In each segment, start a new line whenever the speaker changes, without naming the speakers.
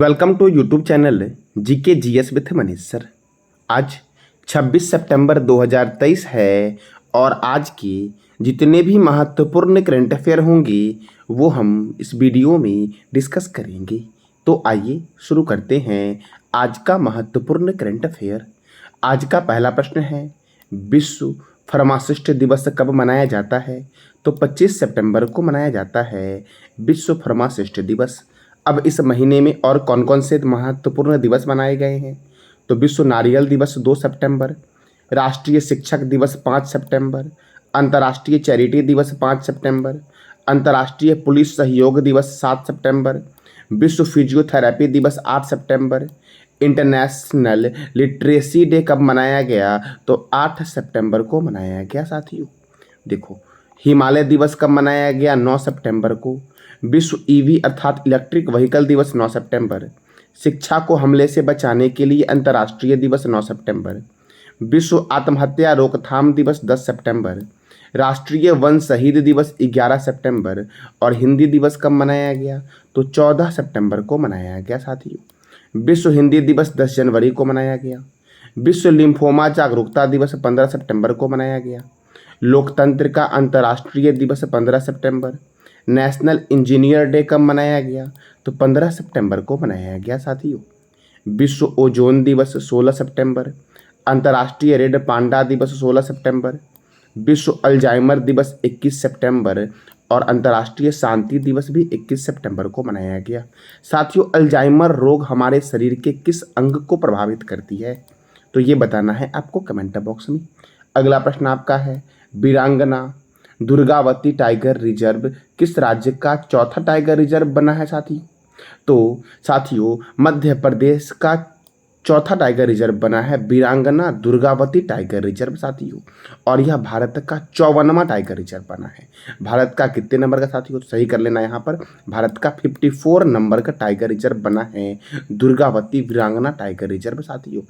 Welcome to YouTube channel GK GS with Manish sir. आज 26 सितंबर 2023 है और आज के जितने भी महत्वपूर्ण करंट अफेयर होंगे वो हम इस वीडियो में डिस्कस करेंगे। तो आइए शुरू करते हैं आज का महत्वपूर्ण करंट अफेयर। आज का पहला प्रश्न है, विश्व फार्मासिस्ट दिवस कब मनाया जाता है? तो 25 सितंबर को मनाया जाता है विश्व फार्मासिस्ट दिवस। अब इस महीने में और कौन कौन से महत्वपूर्ण दिवस मनाए गए हैं? तो विश्व नारियल दिवस 2 सितंबर, राष्ट्रीय शिक्षक दिवस 5 सितंबर, अंतर्राष्ट्रीय चैरिटी दिवस 5 सितंबर, अंतर्राष्ट्रीय पुलिस सहयोग दिवस 7 सितंबर, विश्व फिजियोथेरेपी दिवस 8 सितंबर, इंटरनेशनल लिटरेसी डे कब मनाया गया? तो 8 सितंबर को मनाया गया साथियों। देखो, हिमालय दिवस कब मनाया गया? 9 सितंबर को। विश्व ईवी अर्थात इलेक्ट्रिक व्हीकल दिवस 9 सितंबर। शिक्षा को हमले से बचाने के लिए अंतर्राष्ट्रीय दिवस 9 सितंबर। विश्व आत्महत्या रोकथाम दिवस 10 सितंबर। राष्ट्रीय वन शहीद दिवस 11 सितंबर। और हिंदी दिवस कब मनाया गया? तो 14 सितंबर को मनाया गया साथियों। विश्व हिंदी दिवस 10 जनवरी को मनाया गया। विश्व लिम्फोमा जागरूकता दिवस 15 सितंबर को मनाया गया। लोकतंत्र का अंतर्राष्ट्रीय दिवस 15 सितंबर। नेशनल इंजीनियर डे कब मनाया गया? तो 15 सितंबर को मनाया गया साथियों। विश्व ओजोन दिवस 16 सितंबर। अंतर्राष्ट्रीय रेड पांडा दिवस 16 सितंबर। विश्व अल्जाइमर दिवस 21 सितंबर और अंतर्राष्ट्रीय शांति दिवस भी 21 सितंबर को मनाया गया। साथियों, अल्जाइमर रोग हमारे शरीर के किस अंग को प्रभावित करती है? तो ये बताना है आपको कमेंट बॉक्स में। अगला प्रश्न आपका है, वीरांगना दुर्गावती टाइगर रिजर्व किस राज्य का चौथा टाइगर रिजर्व बना है साथी? तो साथियों, मध्य प्रदेश का चौथा टाइगर रिजर्व बना है वीरांगना दुर्गावती टाइगर रिजर्व साथियों। और यह भारत का 54वां टाइगर रिजर्व बना है। भारत का कितने नंबर का साथियों? तो सही कर लेना, यहाँ पर भारत का 54 नंबर का टाइगर रिजर्व बना है दुर्गावती वीरांगना टाइगर रिजर्व साथियों।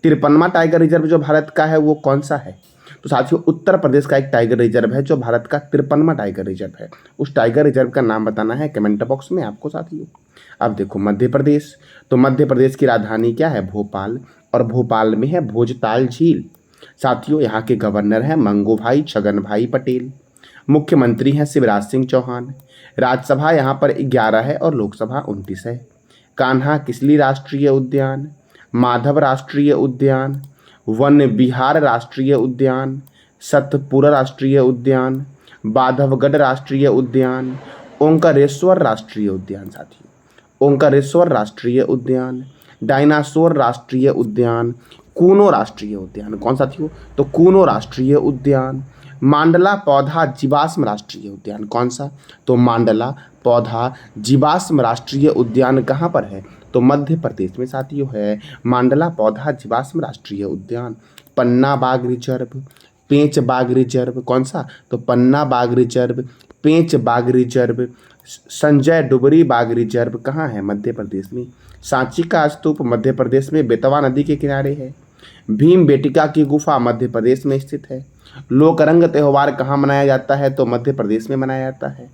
53वां टाइगर रिजर्व जो भारत का है वो कौन सा है? तो साथियों, उत्तर प्रदेश का एक टाइगर रिजर्व है जो भारत का 53वां टाइगर रिजर्व है। उस टाइगर रिजर्व का नाम बताना है कमेंट बॉक्स में आपको साथियों। अब देखो, मध्य प्रदेश, तो मध्य प्रदेश की राजधानी क्या है? भोपाल। और भोपाल में है भोजताल झील साथियों। यहाँ के गवर्नर हैं मंगूभाई छगन भाई पटेल। मुख्यमंत्री हैं शिवराज सिंह चौहान। राज्यसभा यहाँ पर 11 है और लोकसभा 29 है। कान्हा किसली राष्ट्रीय उद्यान, माधव राष्ट्रीय उद्यान, वन विहार राष्ट्रीय उद्यान, सतपुरा राष्ट्रीय उद्यान, बांधवगढ़ राष्ट्रीय उद्यान, ओंकारेश्वर राष्ट्रीय उद्यान साथियों। ओंकारेश्वर राष्ट्रीय उद्यान, डायनासोर राष्ट्रीय उद्यान, कूनो राष्ट्रीय उद्यान। कौन साथियों? तो कूनो राष्ट्रीय उद्यान। मांडला पौधा जीवाश्म राष्ट्रीय उद्यान। कौन सा? तो मांडला पौधा जीवाश्म राष्ट्रीय उद्यान कहाँ पर है? तो मध्य प्रदेश में साथियों है मांडला पौधा जीवाश्म राष्ट्रीय उद्यान। पन्ना बाघ रिजर्व, पेंच बाघ रिजर्व। कौन सा? तो पन्ना बाघ रिजर्व, पेंच बाघ रिजर्व, संजय डुबरी बाघ रिजर्व कहाँ है? मध्य प्रदेश में। सांची का स्तूप मध्य प्रदेश में बेतवा नदी के किनारे है। भीम बेटिका की गुफा मध्य प्रदेश में स्थित है। लोकरंग त्योहार कहाँ मनाया जाता है? तो मध्य प्रदेश में मनाया जाता है।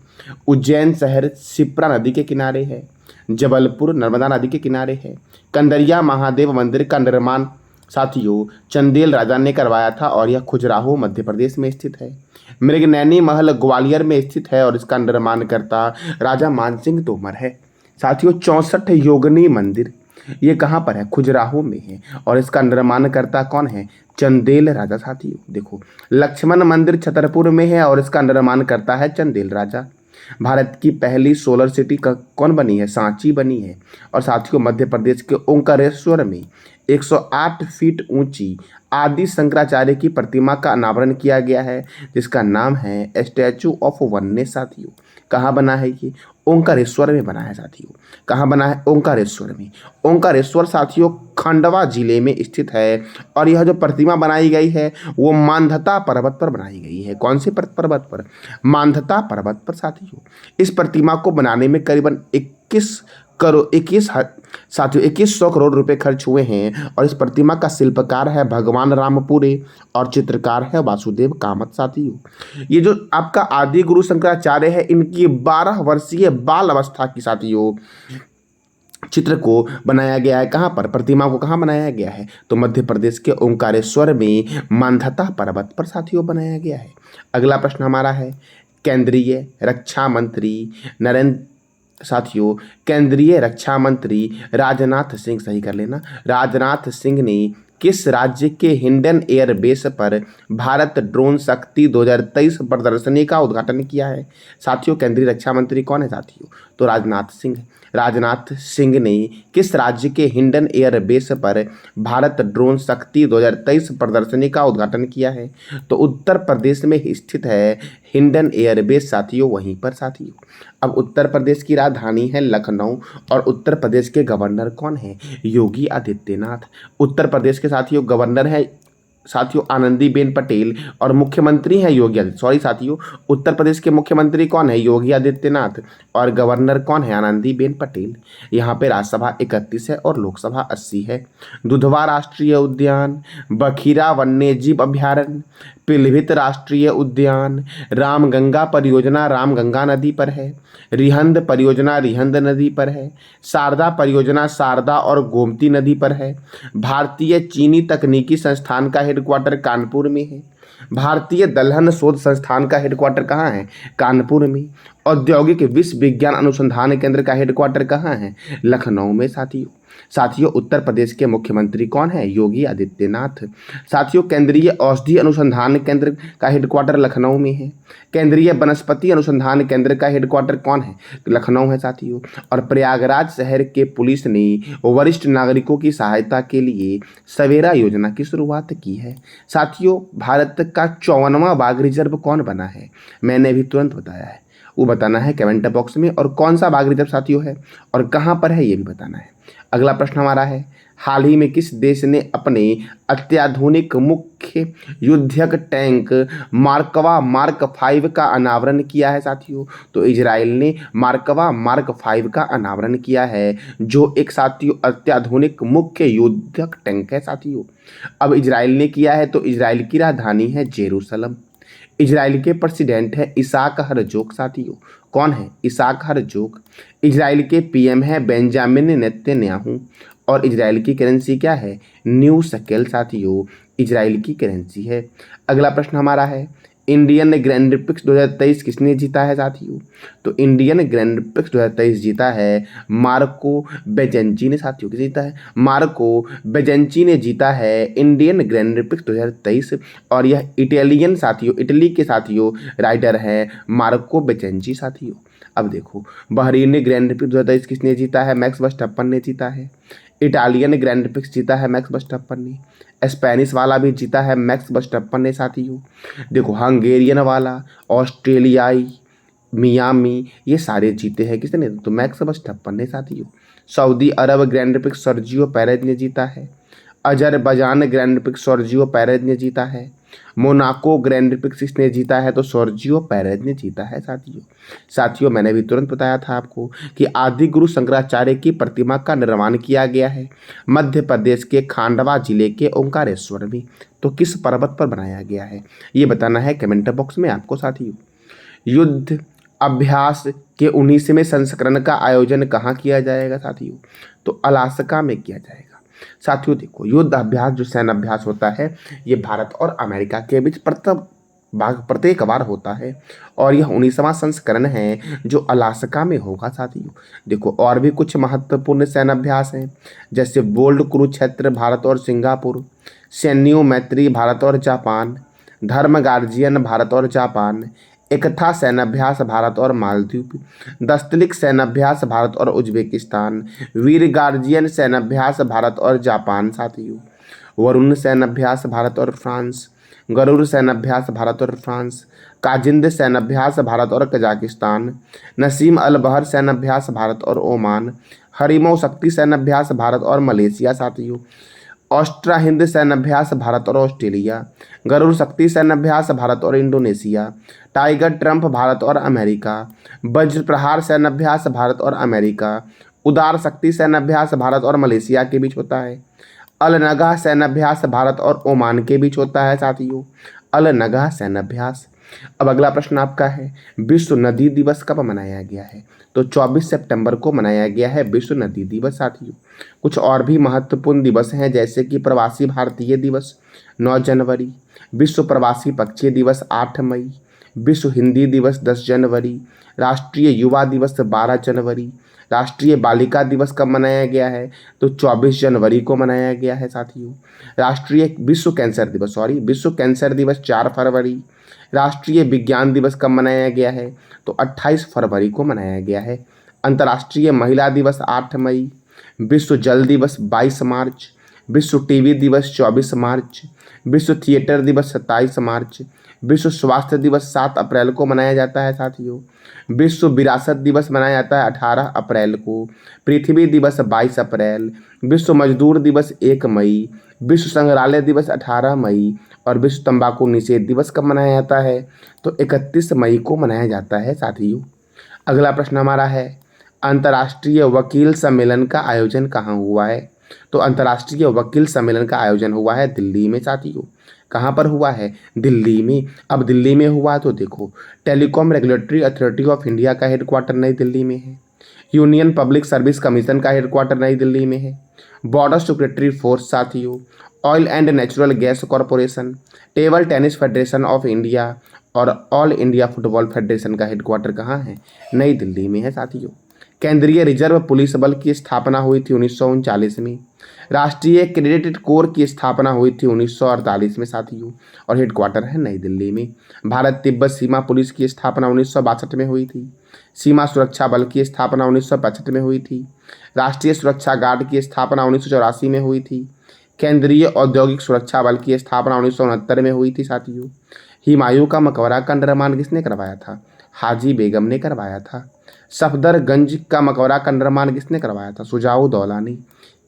उज्जैन शहर शिप्रा नदी के किनारे है। जबलपुर नर्मदा नदी के किनारे है। कंदरिया महादेव मंदिर का निर्माण साथियों चंदेल राजा ने करवाया था और यह खजुराहो मध्य प्रदेश में स्थित है। मृगनैनी महल ग्वालियर में स्थित है और इसका निर्माणकर्ता राजा मानसिंह तोमर है साथियों। 64 योगिनी मंदिर ये कहाँ पर है? खजुराहो में है और इसका निर्माणकर्ता कौन है? चंदेल राजा साथियों। देखो, लक्ष्मण मंदिर छतरपुर में है और इसका निर्माणकर्ता है चंदेल राजा। भारत की पहली सोलर सिटी कौन बनी है? सांची बनी है। और साथियों, मध्य प्रदेश के ओंकारेश्वर में 108 फीट ऊंची आदि शंकराचार्य की प्रतिमा का अनावरण किया गया है जिसका नाम है स्टैचू ऑफ वननेस साथियों। कहाँ बना है ये? ओंकारेश्वर में बना है साथियों। कहाँ बना है? ओंकारेश्वर में। ओंकारेश्वर साथियों खंडवा जिले में स्थित है और यह जो प्रतिमा बनाई गई है वो मांधाता पर्वत पर बनाई गई है। कौन से पर्वत पर? मांधाता पर्वत पर साथियों। इस प्रतिमा को बनाने में करीबन 2100 करोड़ रुपए खर्च हुए हैं और इस प्रतिमा का शिल्पकार है भगवान रामपुरे और चित्रकार है वासुदेव कामत साथियों। ये जो आपका आदि गुरु शंकराचार्य है इनकी 12 वर्षीय बाल अवस्था की साथियों चित्र को बनाया गया है कहाँ पर, प्रतिमा को कहाँ बनाया गया है, तो मध्य प्रदेश के ओंकारेश्वर में मांधाता पर्वत पर साथियों बनाया गया है। अगला प्रश्न हमारा है, केंद्रीय रक्षा मंत्री नरेंद्र साथियों केंद्रीय रक्षा मंत्री राजनाथ सिंह, सही कर लेना, राजनाथ सिंह ने किस राज्य के हिंडन एयरबेस पर भारत ड्रोन शक्ति 2023 प्रदर्शनी का उद्घाटन किया है। साथियों केंद्रीय रक्षा मंत्री कौन है साथियों, तो राजनाथ सिंह। राजनाथ सिंह ने किस राज्य के हिंडन एयरबेस पर भारत ड्रोन शक्ति 2023 प्रदर्शनी का उद्घाटन किया है, तो उत्तर प्रदेश में स्थित है हिंडन एयरबेस साथियों, वहीं पर साथियों। अब उत्तर प्रदेश की राजधानी है लखनऊ और उत्तर प्रदेश के गवर्नर कौन है, योगी आदित्यनाथ। उत्तर प्रदेश के साथियों गवर्नर है साथियों आनंदीबेन पटेल और मुख्यमंत्री हैं योगी आदित्य, सॉरी साथियों, उत्तर प्रदेश के मुख्यमंत्री कौन है, योगी आदित्यनाथ, और गवर्नर कौन है, आनंदीबेन पटेल। यहाँ पे राज्यसभा 31 है और लोकसभा 80 है। दुधवा राष्ट्रीय उद्यान, बखीरा वन्यजीव अभ्यारण्य, पीलीभीत राष्ट्रीय उद्यान, रामगंगा परियोजना रामगंगा नदी पर है, रिहंद परियोजना रिहंद नदी पर है, शारदा परियोजना शारदा और गोमती नदी पर है, भारतीय चीनी तकनीकी संस्थान का हेडक्वार्टर कानपुर में है, भारतीय दलहन शोध संस्थान का हेडक्वार्टर कहाँ है, कानपुर में, औद्योगिक विश्व विज्ञान अनुसंधान केंद्र का हेडक्वार्टर कहाँ है, लखनऊ में साथियों उत्तर प्रदेश के मुख्यमंत्री कौन है, योगी आदित्यनाथ। साथियों केंद्रीय औषधि अनुसंधान केंद्र का हेडक्वार्टर लखनऊ में है, केंद्रीय वनस्पति अनुसंधान केंद्र का हेडक्वार्टर कौन है, लखनऊ है साथियों। और प्रयागराज शहर के पुलिस ने वरिष्ठ नागरिकों की सहायता के लिए सवेरा योजना की शुरुआत की है। साथियों भारत का 54वां बाघ रिजर्व कौन बना है, मैंने अभी तुरंत बताया है, वो बताना है कमेंट बॉक्स में, और कौन सा बाघ रिजर्व साथियों है और कहाँ पर है ये भी बताना है। अगला प्रश्न हमारा है, हाल ही में किस देश ने अपने अत्याधुनिक मुख्य युद्धक टैंक मार्कवा मार्क 5 का अनावरण किया है साथियों, तो इजराइल ने मार्कवा मार्क 5 का अनावरण किया है, जो एक साथियों अत्याधुनिक मुख्य युद्धक टैंक है साथियों। अब इजराइल ने किया है तो इजराइल की राजधानी है जेरूसलम। इजराइल के प्रेसिडेंट है इसाक हरजोग साथियों, कौन है, इसाक हरजोग। इजराइल के पीएम है बेंजामिन नेतन्याहू और इजराइल की करेंसी क्या है, न्यू शकेल साथियों, इजराइल की करेंसी है। अगला प्रश्न हमारा है, इंडियन ग्रैंड प्रिक्स 2023 किसने जीता है साथियों, तो इंडियन ग्रैंड प्रिक्स 2023 जीता है मार्को बेजेंची ने साथियों, किस जीता है, मार्को बेजेंची ने जीता है इंडियन ग्रैंड प्रिक्स 2023, और यह इटालियन साथियों, इटली के साथियों राइडर है मार्को बेजेंची साथियों। अब देखो बहरीन ग्रैंड प्रिक्स 2023 किसने जीता है, मैक्स वर्स्टैपन ने जीता है। इटालियन ग्रैंड प्रिक्स जीता है मैक्स वर्स्टैपन ने, स्पेनिश वाला भी जीता है मैक्स वर्स्टैपन ने साथियों। देखो हंगेरियन वाला, ऑस्ट्रेलियाई, मियामी, ये सारे जीते हैं किसने, तो मैक्स वर्स्टैपन ने साथियों। सऊदी अरब ग्रैंड प्रिक्स सर्जियो पेरेज ने जीता है। Azerbaijan grand prix Sergio Perez ने जीता है। मोनाको ग्रैंड प्रिक्स किसने जीता है, तो सर्जियो पेरेज ने जीता है साथियों मैंने भी तुरंत बताया था आपको कि आदि गुरु शंकराचार्य की प्रतिमा का निर्माण किया गया है मध्य प्रदेश के खांडवा जिले के ओंकारेश्वर में, तो किस पर्वत पर बनाया गया है ये बताना है कमेंट बॉक्स में आपको साथियों। युद्ध अभ्यास के 19वें संस्करण का आयोजन कहाँ किया जाएगा साथियों, तो अलास्का में किया जाएगा साथियों। देखो युद्ध अभ्यास जो सैन्य अभ्यास होता है ये भारत और अमेरिका के बीच प्रत्येक बार होता है, और यह 19वां संस्करण है जो अलास्का में होगा साथियों। देखो और भी कुछ महत्वपूर्ण सैन्य अभ्यास हैं, जैसे बोल्ड कुरुक्षेत्र भारत और सिंगापुर, सैन्यो मैत्री भारत और जापान, धर्म गार्जियन भारत और जापान, एकथा सैन्याभ्यास भारत और मालदीव, दस्तलिक सैन्याभ्यास भारत और उज्बेकिस्तान, वीर गार्जियन सैन्याभ्यास भारत और जापान साथियों, वरुण सैन्याभ्यास भारत और फ्रांस, गरुड़ सैन्याभ्यास भारत और फ्रांस, काजिंद सैन्याभ्यास भारत और कजाकिस्तान, नसीम अल बहर सैन्याभ्यास भारत और ओमान, हरिमो शक्ति सैन्याभ्यास भारत और मलेशिया साथियों, ऑस्ट्रा हिंद सैन्याभ्यास भारत और ऑस्ट्रेलिया, गरुड़ शक्ति सैन्याभ्यास भारत और इंडोनेशिया, टाइगर ट्रंप भारत और अमेरिका, वज्र प्रहार सैन्याभ्यास भारत और अमेरिका, उदार शक्ति सैन्याभ्यास भारत और मलेशिया के बीच होता है, अल नगाह सैन्याभ्यास भारत और ओमान के बीच होता है साथियों, अल नगाह सैन्याभ्यास। अब अगला प्रश्न आपका है, विश्व नदी दिवस कब मनाया गया है, तो 24 सितंबर को मनाया गया है विश्व नदी दिवस साथियों। कुछ और भी महत्वपूर्ण दिवस हैं जैसे कि प्रवासी भारतीय दिवस 9 जनवरी, विश्व प्रवासी पक्षी दिवस 8 मई, विश्व हिंदी दिवस 10 जनवरी, राष्ट्रीय युवा दिवस 12 जनवरी, राष्ट्रीय बालिका दिवस कब मनाया गया है तो 24 जनवरी को मनाया गया है साथियों। राष्ट्रीय विश्व कैंसर दिवस 4 फरवरी। राष्ट्रीय विज्ञान दिवस कब मनाया गया है तो 28 फरवरी को मनाया गया है। अंतर्राष्ट्रीय महिला दिवस 8 मई, विश्व जल दिवस 22 मार्च, विश्व टीबी दिवस 24 मार्च, विश्व थिएटर दिवस 27 मार्च, विश्व स्वास्थ्य दिवस 7 अप्रैल को मनाया जाता है साथियों। विश्व विरासत दिवस मनाया जाता है 18 अप्रैल को। पृथ्वी दिवस 22 अप्रैल, विश्व मजदूर दिवस 1 मई, विश्व संग्रहालय दिवस 18 मई और विश्व तंबाकू निषेध दिवस कब मनाया जाता है तो 31 मई को मनाया जाता है साथियों। अगला प्रश्न हमारा है अंतर्राष्ट्रीय वकील सम्मेलन का आयोजन कहाँ हुआ है तो अंतर्राष्ट्रीय वकील सम्मेलन का आयोजन हुआ है दिल्ली में साथियों। कहाँ पर हुआ है दिल्ली में। अब दिल्ली में हुआ तो देखो telecom regulatory authority of India का हेडक्वार्टर नई दिल्ली में है, यूनियन पब्लिक सर्विस कमीशन का हेडक्वार्टर नई दिल्ली में है, बॉर्डर सिक्योरिटी फोर्स साथियों, oil and natural gas corporation, table tennis federation of India और ऑल इंडिया फुटबॉल फेडरेशन का हेडक्वार्टर कहाँ है नई दिल्ली में है साथियों। केंद्रीय रिजर्व पुलिस बल की स्थापना हुई थी 1939 में। राष्ट्रीय क्रेडिट कोर की स्थापना हुई थी 1948 में साथियों और हेडक्वार्टर है नई दिल्ली में। भारत तिब्बत सीमा पुलिस की स्थापना 1962 में हुई थी। सीमा सुरक्षा बल की स्थापना 1965 में हुई थी। राष्ट्रीय सुरक्षा गार्ड की स्थापना 1984 में हुई थी। केंद्रीय औद्योगिक सुरक्षा बल की स्थापना 1969 में हुई थी साथियों। हुमायूं का मकबरा का निर्माण किसने करवाया था हाजी बेगम ने करवाया था। सफदरगंज का मकबरा का निर्माण किसने करवाया था शुजाउद्दौला ने।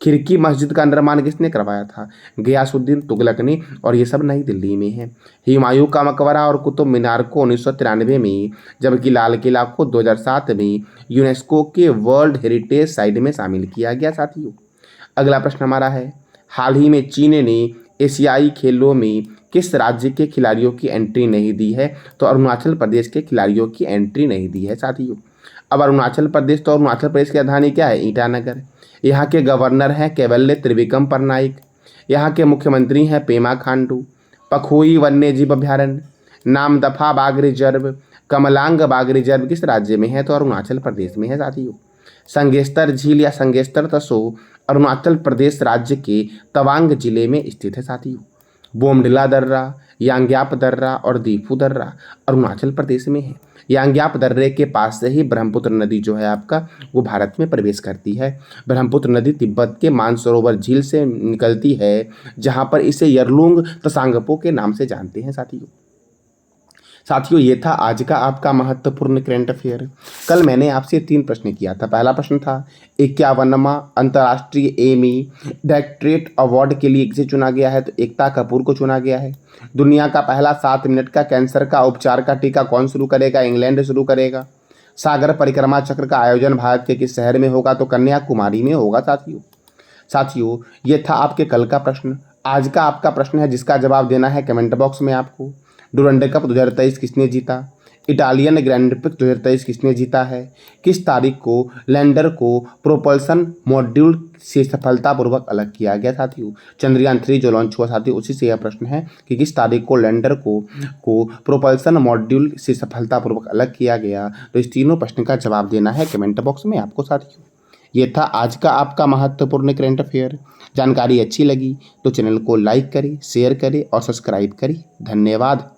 खिरकी मस्जिद का निर्माण किसने करवाया था गयासुद्दीन तुगलक ने और ये सब नई दिल्ली में है। हुमायूं का मकबरा और कुतुब मीनार को 1993 में जबकि लाल किला को 2007 में यूनेस्को के वर्ल्ड हेरिटेज साइट में शामिल किया गया साथियों। अगला प्रश्न हमारा है हाल ही में चीन ने एशियाई खेलों में किस राज्य के खिलाड़ियों की एंट्री नहीं दी है तो अरुणाचल प्रदेश के खिलाड़ियों की एंट्री नहीं दी है साथियों। अब अरुणाचल प्रदेश की राजधानी क्या है ईटानगर। यहाँ के गवर्नर हैं कैवल्य त्रिविक्रम परनाइक। यहाँ के मुख्यमंत्री हैं पेमा खांडू। पखोई वन्यजीव अभ्यारण्य, नामदफा बाघ रिजर्व, कमलांग बाघ रिजर्व किस राज्य में है तो अरुणाचल प्रदेश में है साथियों। संगेस्तर झील या संगेस्तर तसो अरुणाचल प्रदेश राज्य के तवांग जिले में स्थित है साथियों। बोमडिला दर्रा, यांग्याप दर्रा और दीफू दर्रा अरुणाचल प्रदेश में है। यांग्याप दर्रे के पास से ही ब्रह्मपुत्र नदी जो है आपका वो भारत में प्रवेश करती है। ब्रह्मपुत्र नदी तिब्बत के मानसरोवर झील से निकलती है जहाँ पर इसे यरलुंग तसांगपो के नाम से जानते हैं साथियों ये था आज का आपका महत्वपूर्ण करंट अफेयर। कल मैंने आपसे 3 प्रश्न किया था। पहला प्रश्न था 51वां अंतर्राष्ट्रीय एमी डायरेक्टरेट अवार्ड के लिए किसे चुना गया है तो एकता कपूर को चुना गया है। दुनिया का पहला 7 मिनट का कैंसर का उपचार का टीका कौन शुरू करेगा इंग्लैंड शुरू करेगा। सागर परिक्रमा चक्र का आयोजन भारत के किस शहर में होगा तो कन्याकुमारी में होगा साथियों ये था आपके कल का प्रश्न। आज का आपका प्रश्न है जिसका जवाब देना है कमेंट बॉक्स में आपको। डुरंड कप 2023 किसने जीता। इटालियन ग्रैंड प्रिक्स 2023 किसने जीता है। किस तारीख को लैंडर को प्रोपल्सन मॉड्यूल से सफलतापूर्वक अलग किया गया साथियों। चंद्रयान 3 जो लॉन्च हुआ साथियों उसी से यह प्रश्न है कि किस तारीख को लैंडर को प्रोपल्सन मॉड्यूल से सफलतापूर्वक अलग किया गया। तो इस तीनों प्रश्न का जवाब देना है कमेंट बॉक्स में आपको साथियों। ये था आज का आपका महत्वपूर्ण करंट अफेयर। जानकारी अच्छी लगी तो चैनल को लाइक करें, शेयर करें और सब्सक्राइब करें। धन्यवाद।